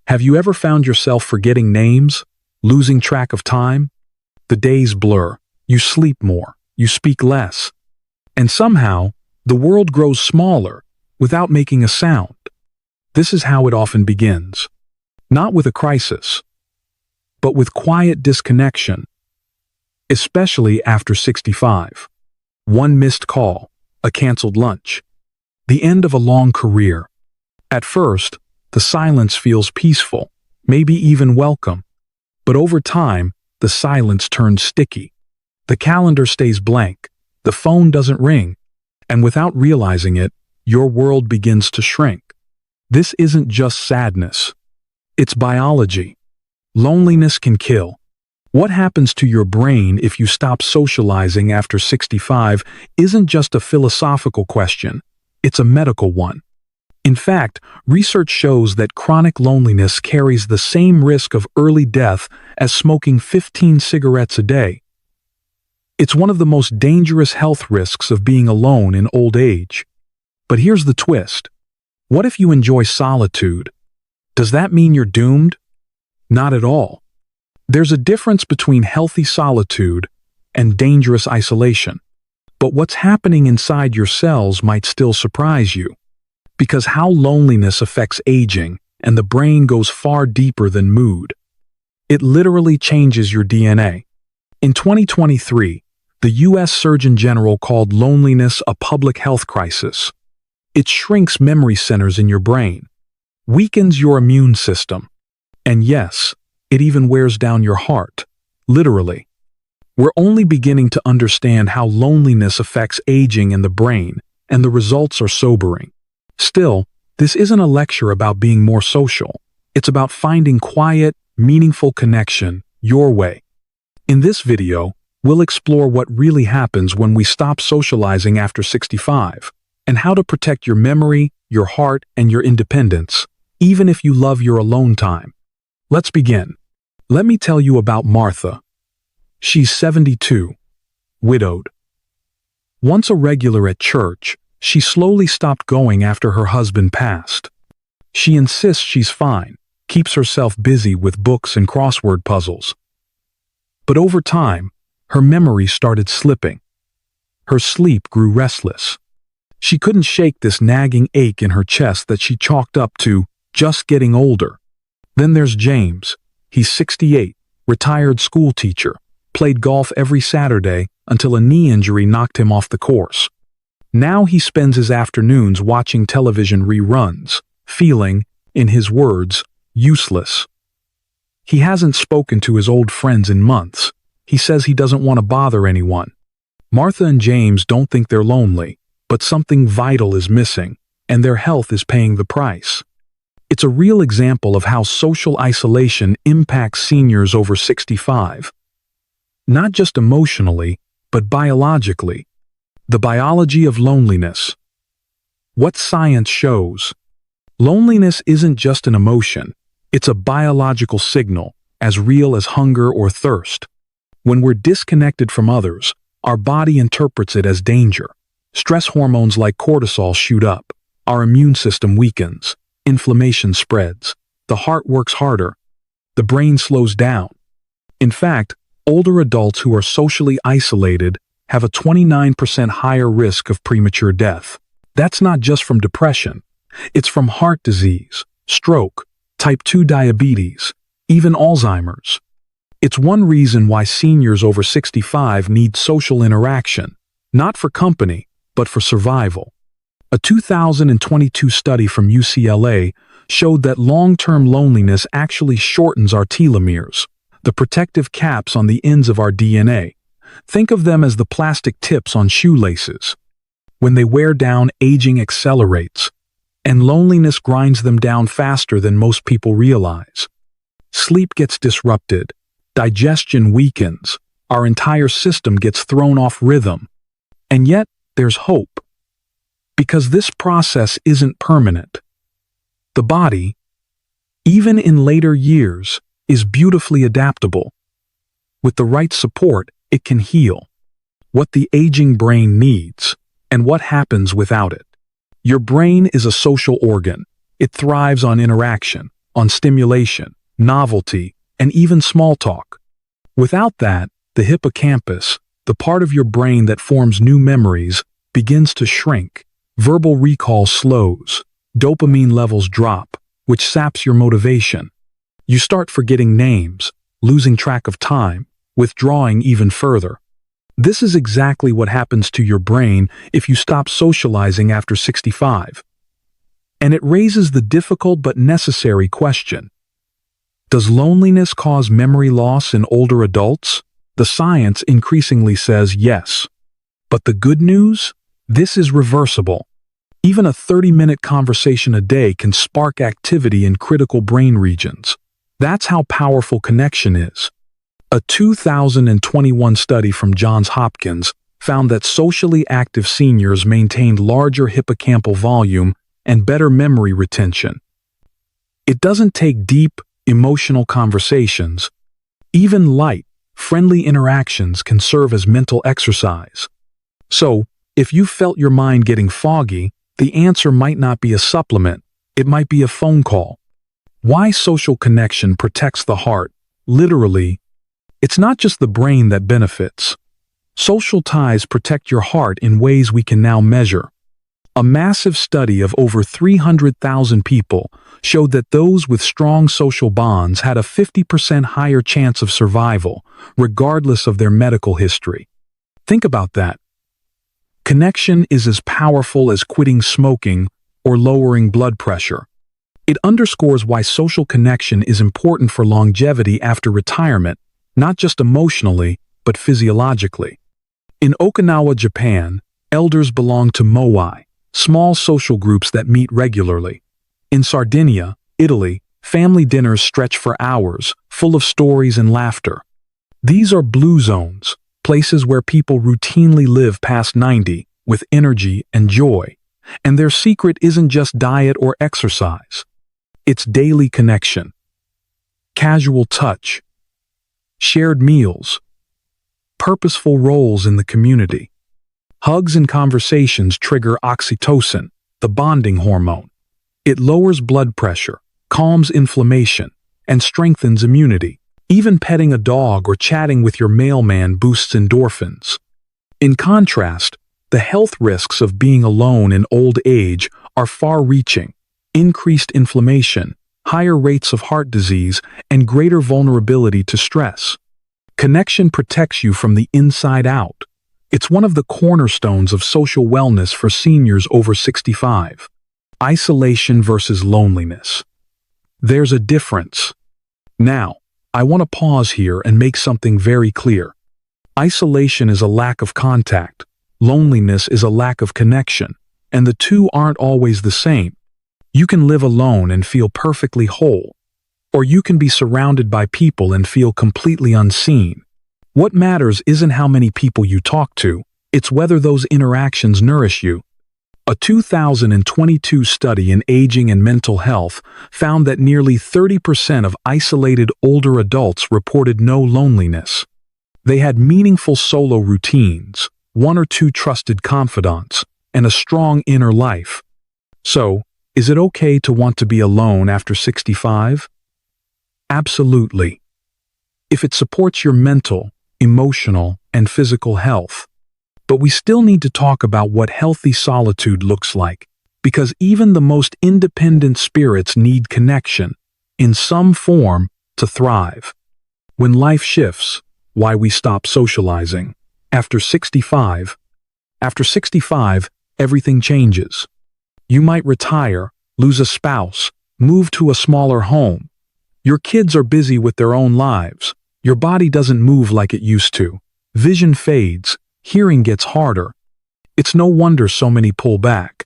Have you ever found yourself forgetting names, losing track of time? The days blur, you sleep more, you speak less, and somehow the world grows smaller without making a sound. This is how it often begins. Not with a crisis, but with quiet disconnection, especially after 65. One missed call, a canceled lunch, the end of a long career. At first, the silence feels peaceful, maybe even welcome. But over time, the silence turns sticky. The calendar stays blank, the phone doesn't ring, and without realizing it, your world begins to shrink. This isn't just sadness. It's biology. Loneliness can kill. What happens to your brain if you stop socializing after 65 isn't just a philosophical question, it's a medical one. In fact, research shows that chronic loneliness carries the same risk of early death as smoking 15 cigarettes a day. It's one of the most dangerous health risks of being alone in old age. But here's the twist. What if you enjoy solitude? Does that mean you're doomed? Not at all. There's a difference between healthy solitude and dangerous isolation. But what's happening inside your cells might still surprise you. Because how loneliness affects aging and the brain goes far deeper than mood. It literally changes your DNA. In 2023, the U.S. Surgeon General called loneliness a public health crisis. It shrinks memory centers in your brain, weakens your immune system, and yes, it even wears down your heart, literally. We're only beginning to understand how loneliness affects aging in the brain, and the results are sobering. Still, this isn't a lecture about being more social. It's about finding quiet, meaningful connection your way. In this video, we'll explore what really happens when we stop socializing after 65, and how to protect your memory, your heart, and your independence, even if you love your alone time. Let's begin. Let me tell you about Martha. She's 72, widowed. Once a regular at church, she slowly stopped going after her husband passed. She insists she's fine, keeps herself busy with books and crossword puzzles. But over time, her memory started slipping. Her sleep grew restless. She couldn't shake this nagging ache in her chest that she chalked up to just getting older. Then there's James. He's 68, retired school teacher, played golf every Saturday until a knee injury knocked him off the course. Now he spends his afternoons watching television reruns, feeling, in his words, useless. He hasn't spoken to his old friends in months. He says he doesn't want to bother anyone. Martha and James don't think they're lonely, but something vital is missing, and their health is paying the price. It's a real example of how social isolation impacts seniors over 65. Not just emotionally, but biologically. The biology of loneliness. What science shows. Loneliness isn't just an emotion, it's a biological signal, as real as hunger or thirst. When we're disconnected from others, our body interprets it as danger. Stress hormones like cortisol shoot up, our immune system weakens, inflammation spreads, the heart works harder, the brain slows down. In fact, older adults who are socially isolated have a 29% higher risk of premature death. That's not just from depression. It's from heart disease, stroke, type 2 diabetes, even Alzheimer's. It's one reason why seniors over 65 need social interaction, not for company, but for survival. A 2022 study from UCLA showed that long-term loneliness actually shortens our telomeres, the protective caps on the ends of our DNA. Think of them as the plastic tips on shoelaces. When they wear down, aging accelerates, and loneliness grinds them down faster than most people realize. Sleep gets disrupted, digestion weakens, our entire system gets thrown off rhythm. And yet, there's hope. Because this process isn't permanent. The body, even in later years, is beautifully adaptable. With the right support, it can heal. What the aging brain needs, and what happens without it. Your brain is a social organ. It thrives on interaction, on stimulation, novelty, and even small talk. Without that, the hippocampus, the part of your brain that forms new memories, begins to shrink. Verbal recall slows. Dopamine levels drop, which saps your motivation. You start forgetting names, losing track of time, withdrawing even further. This is exactly what happens to your brain if you stop socializing after 65. And it raises the difficult but necessary question: does loneliness cause memory loss in older adults? The science increasingly says yes. But the good news? This is reversible. Even a 30-minute conversation a day can spark activity in critical brain regions. That's how powerful connection is. A 2021 study from Johns Hopkins found that socially active seniors maintained larger hippocampal volume and better memory retention. It doesn't take deep, emotional conversations. Even light, friendly interactions can serve as mental exercise. So, if you felt your mind getting foggy, the answer might not be a supplement, it might be a phone call. Why social connection protects the heart? Literally, it's not just the brain that benefits. Social ties protect your heart in ways we can now measure. A massive study of over 300,000 people showed that those with strong social bonds had a 50% higher chance of survival, regardless of their medical history. Think about that. Connection is as powerful as quitting smoking or lowering blood pressure. It underscores why social connection is important for longevity after retirement, not just emotionally, but physiologically. In Okinawa, Japan, elders belong to moai, small social groups that meet regularly. In Sardinia, Italy, family dinners stretch for hours, full of stories and laughter. These are blue zones, places where people routinely live past 90, with energy and joy. And their secret isn't just diet or exercise. It's daily connection, casual touch, shared meals, purposeful roles in the community. Hugs and conversations trigger oxytocin, the bonding hormone. It lowers blood pressure, calms inflammation, and strengthens immunity. Even petting a dog or chatting with your mailman boosts endorphins. In contrast, the health risks of being alone in old age are far-reaching: increased inflammation, higher rates of heart disease, and greater vulnerability to stress. Connection protects you from the inside out. It's one of the cornerstones of social wellness for seniors over 65. Isolation versus loneliness. There's a difference. Now, I want to pause here and make something very clear. Isolation is a lack of contact. Loneliness is a lack of connection, and the two aren't always the same. You can live alone and feel perfectly whole, or you can be surrounded by people and feel completely unseen. What matters isn't how many people you talk to, it's whether those interactions nourish you. A 2022 study in aging and mental health found that nearly 30% of isolated older adults reported no loneliness. They had meaningful solo routines, one or two trusted confidants, and a strong inner life. So, is it okay to want to be alone after 65? Absolutely. If it supports your mental, emotional, and physical health. But we still need to talk about what healthy solitude looks like, because even the most independent spirits need connection, in some form, to thrive. When life shifts, why we stop socializing. After 65, everything changes. You might retire, lose a spouse, move to a smaller home. Your kids are busy with their own lives. Your body doesn't move like it used to. Vision fades. Hearing gets harder. It's no wonder so many pull back.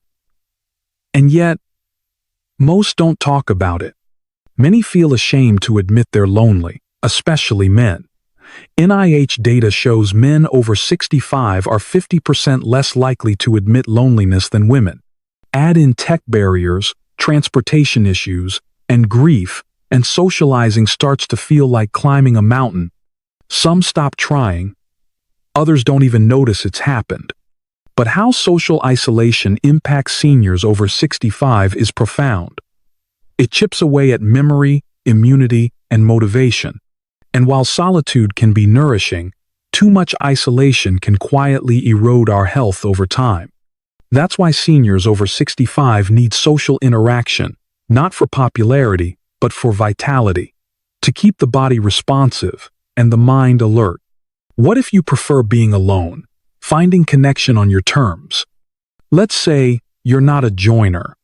And yet, most don't talk about it. Many feel ashamed to admit they're lonely, especially men. NIH data shows men over 65 are 50% less likely to admit loneliness than women. Add in tech barriers, transportation issues, and grief, and socializing starts to feel like climbing a mountain. Some stop trying. Others don't even notice it's happened. But how social isolation impacts seniors over 65 is profound. It chips away at memory, immunity, and motivation. And while solitude can be nourishing, too much isolation can quietly erode our health over time. That's why seniors over 65 need social interaction, not for popularity, but for vitality, to keep the body responsive and the mind alert. What if you prefer being alone, finding connection on your terms? Let's say you're not a joiner.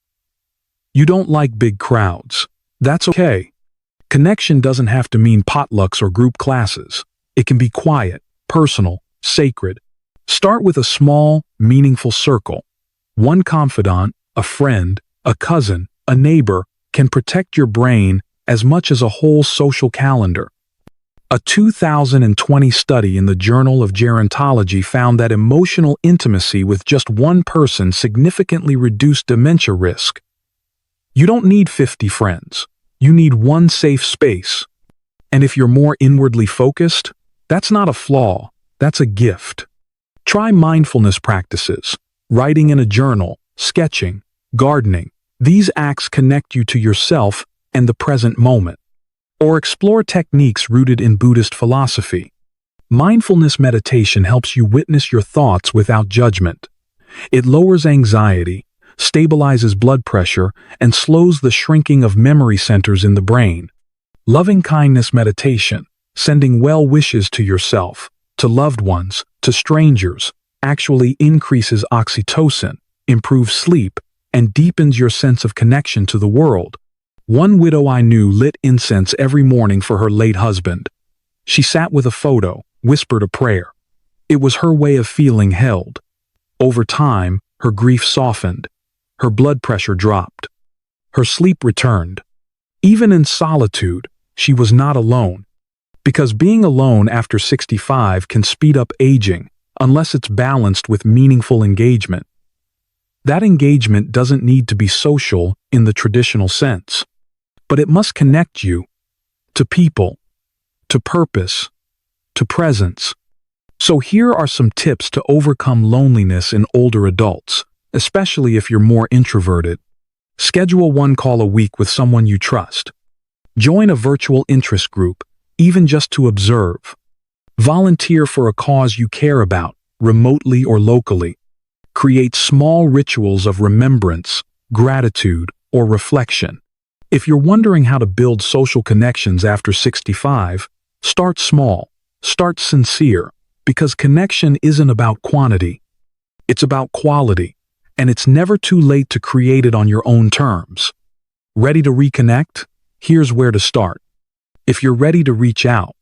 You don't like big crowds. That's okay. Connection doesn't have to mean potlucks or group classes. It can be quiet, personal, sacred. Start with a small, meaningful circle. One confidant, a friend, a cousin, a neighbor can protect your brain as much as a whole social calendar. A 2020 study in the Journal of Gerontology found that emotional intimacy with just one person significantly reduced dementia risk. You don't need 50 friends. You need one safe space. And if you're more inwardly focused, that's not a flaw, that's a gift. Try mindfulness practices, writing in a journal, sketching, gardening. These acts connect you to yourself and the present moment. Or explore techniques rooted in Buddhist philosophy. Mindfulness meditation helps you witness your thoughts without judgment. It lowers anxiety, stabilizes blood pressure, and slows the shrinking of memory centers in the brain. Loving-kindness meditation, sending well wishes to yourself, to loved ones, to strangers, actually increases oxytocin, improves sleep, and deepens your sense of connection to the world. One widow I knew lit incense every morning for her late husband. She sat with a photo, whispered a prayer. It was her way of feeling held. Over time, her grief softened. Her blood pressure dropped. Her sleep returned. Even in solitude, she was not alone. Because being alone after 65 can speed up aging unless it's balanced with meaningful engagement. That engagement doesn't need to be social in the traditional sense, but it must connect you to people, to purpose, to presence. So here are some tips to overcome loneliness in older adults, especially if you're more introverted. Schedule one call a week with someone you trust. Join a virtual interest group, even just to observe. Volunteer for a cause you care about, remotely or locally. Create small rituals of remembrance, gratitude, or reflection. If you're wondering how to build social connections after 65, start small, start sincere, because connection isn't about quantity. It's about quality, and it's never too late to create it on your own terms. Ready to reconnect? Here's where to start. If you're ready to reach out,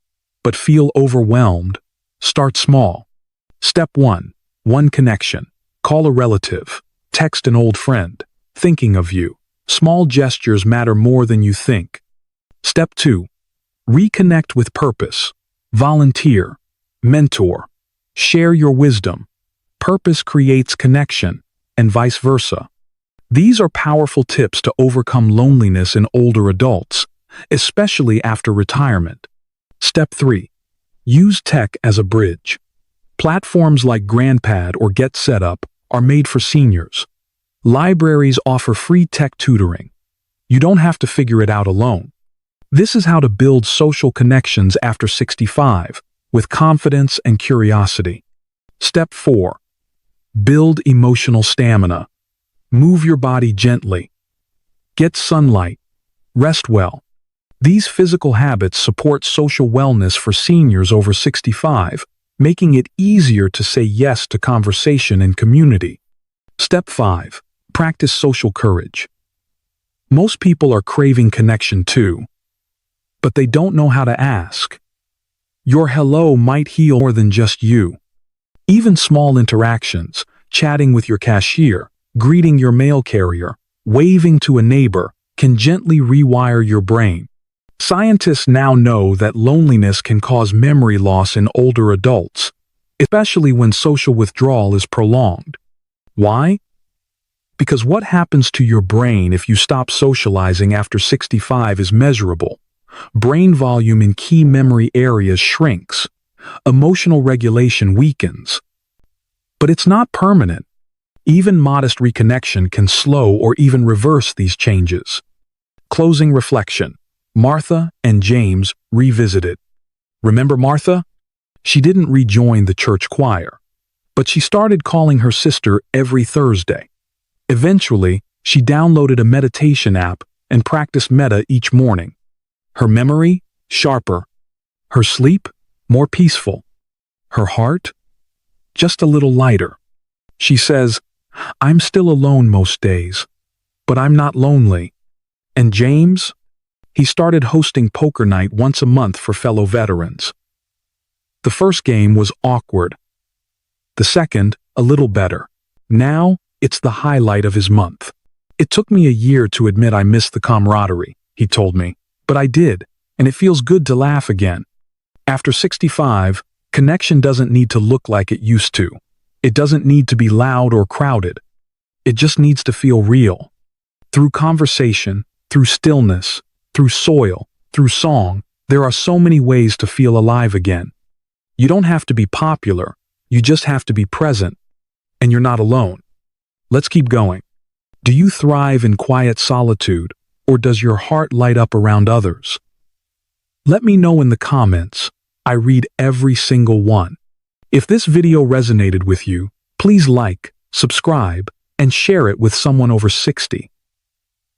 but feel overwhelmed, start small. Step 1. One connection. Call a relative. Text an old friend. Thinking of you. Small gestures matter more than you think. Step 2. Reconnect with purpose. Volunteer. Mentor. Share your wisdom. Purpose creates connection, and vice versa. These are powerful tips to overcome loneliness in older adults, especially after retirement. Step 3. Use tech as a bridge. Platforms like GrandPad or Get Set Up are made for seniors. Libraries offer free tech tutoring. You don't have to figure it out alone. This is how to build social connections after 65, with confidence and curiosity. Step 4. Build emotional stamina. Move your body gently. Get sunlight. Rest well. These physical habits support social wellness for seniors over 65, making it easier to say yes to conversation and community. Step 5. Practice social courage. Most people are craving connection too, but they don't know how to ask. Your hello might heal more than just you. Even small interactions, chatting with your cashier, greeting your mail carrier, waving to a neighbor, can gently rewire your brain. Scientists now know that loneliness can cause memory loss in older adults, especially when social withdrawal is prolonged. Why? Because what happens to your brain if you stop socializing after 65 is measurable. Brain volume in key memory areas shrinks. Emotional regulation weakens. But it's not permanent. Even modest reconnection can slow or even reverse these changes. Closing reflection. Martha and James revisited. Remember Martha? She didn't rejoin the church choir, but she started calling her sister every Thursday. Eventually, she downloaded a meditation app and practiced metta each morning. Her memory, sharper. Her sleep, more peaceful. Her heart, just a little lighter. She says, "I'm still alone most days, but I'm not lonely." And James? He started hosting poker night once a month for fellow veterans. The first game was awkward. The second, a little better. Now, it's the highlight of his month. "It took me a year to admit I missed the camaraderie," he told me, "but I did, and it feels good to laugh again." After 65, connection doesn't need to look like it used to. It doesn't need to be loud or crowded. It just needs to feel real. Through conversation, through stillness, through soil, through song, there are so many ways to feel alive again. You don't have to be popular, you just have to be present. And you're not alone. Let's keep going. Do you thrive in quiet solitude, or does your heart light up around others? Let me know in the comments. I read every single one. If this video resonated with you, please like, subscribe, and share it with someone over 60.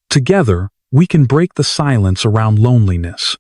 Together, we can break the silence around loneliness.